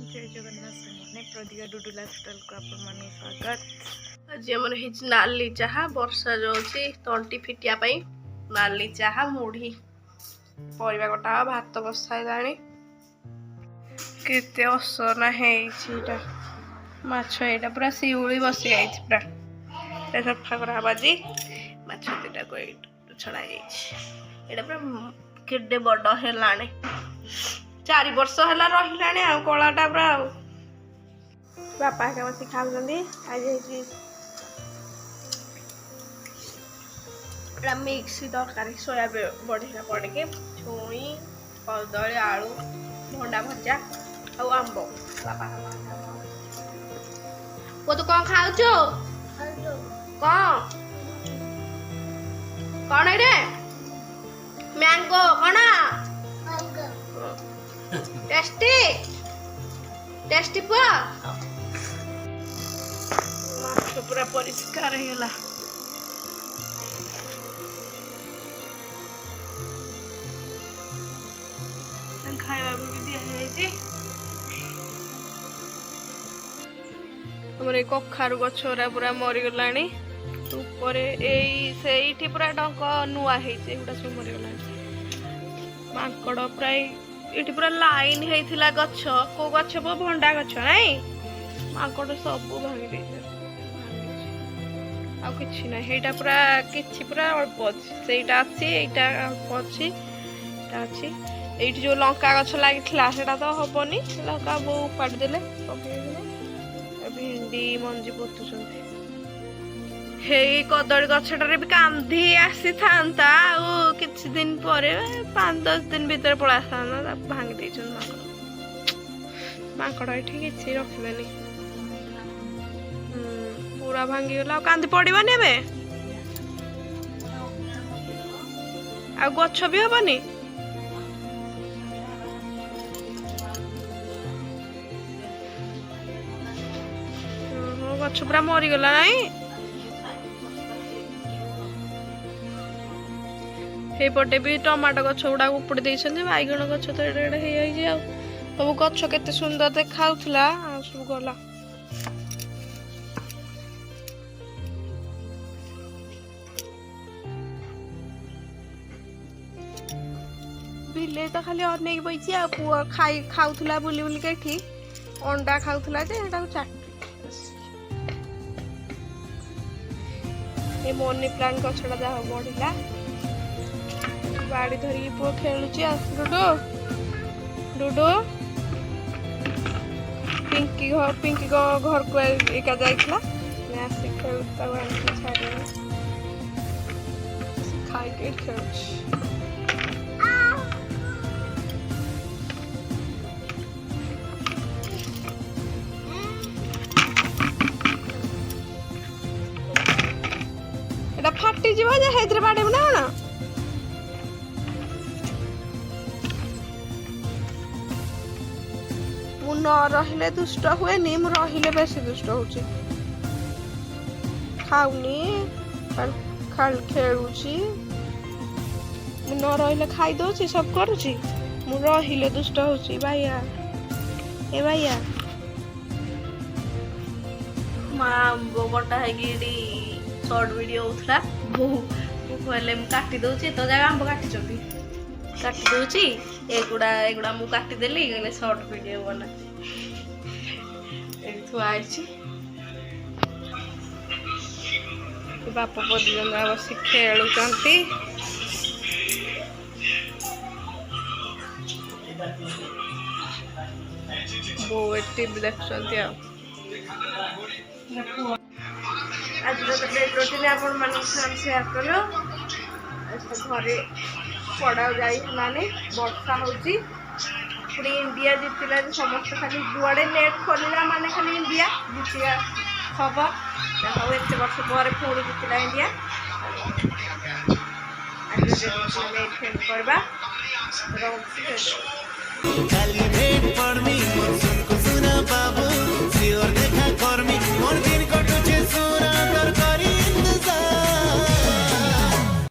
जय जगन्नाथ सामने प्रदीप डुडू लाइफस्टाइल को आपण मान स्वागत। आज आम नाली चाहा वर्षा जाऊँगी तंटी फिटिया नाली चाहा मुढ़ी परिवा कटा भात बसाइलाणी केते असना है माछ यहाँ पूरा शिउली बसी जाइए पूरा सफा करा बाजी माछ दुटा को छड़ा यहाँ पूरा केडे बड़ है 4 वर्ष है रही कलाटा पूरा बापा क्या बस खाऊ आज मिक्स तरकारी सोयाबीन बड़ी पड़े छुई कदली आलू भंडा भजा और आंब बापा वो तो कौन खाऊ कौन रे मैंगो कौन टेस्टी टेस्टी पुआ माछ पूरा परिष्कार होगा खाया भी दिखाई हमर कखारु गछ पूरा मरीगला पूरा डंक नुआ होगा सब मरीगला माकड़ प्राय ये पूरा लाइन होता गछ को गछ भंडा गछ नाई माकड़ सब भांगी आ कि ना यहाँ पूरा कि पूरा अल्प अच्छी अल्प अच्छी ये जो लंका गछ लगी तो हेनी लंका बो उपाड़देले भेंडी मंजी पोतुंट हे कदली गछटारे भी कांधी आसी था किछि दिन पर 5-10 दिन भीतर पड़ा था भांगी दे माकड़ ये किसी रखिले पूरा भांगी गला कांदी पड़वानी ए आ गछ भी हेनी गछ पूरा मरीगला नाई पटे भी टमाटो गछ गुड़ा उपड़ी देइछन्ते बैगण गछ तो एडे सब गछ केते सुंदर देखाउथला सब गला बिले तो खाली अनेक बैची आ पुआ खाउथला बुली बुली केठी अंडा खाउथला जे एटा चाट ए मनी प्लांट गछटा जा बढ़िला बाड़ी धरिकी पुओ खेलुची डुडू डुडू पिंकी घर को एका जाइला आसिक खेलुता छाड़े खाई खेलुची एटा फाटी जीव जे हेद्रे बाड़े ना ना न रहिले दुष्ट हुए नी मु रहिले बेसी दुष्ट होची खाउनी खाल खेलुची न रहिले खाई दोची सब करूची मु रहिले दुष्ट होची भैया ए भैया मां बोगटा है कि शॉर्ट वीडियो उठला बहु कहले मु काटी दोची तो जागा आंब काटी चोती काटी दोची एगुड़ा मु काटी देली गले शॉर्ट वीडियो बना बाप पदन बस खेलुंट बो टीवी देखुं आज रोटीन आपण शेयर कर घरे पड़ा जाने वर्षा होची पूरी इंडिया जीतला समस्त खाली जुआड़े नेट खोलला माने खाली इंडिया जीतिया खबर देखो एत वर्ष पर पुणी जीतला इंडिया आज नेट करबा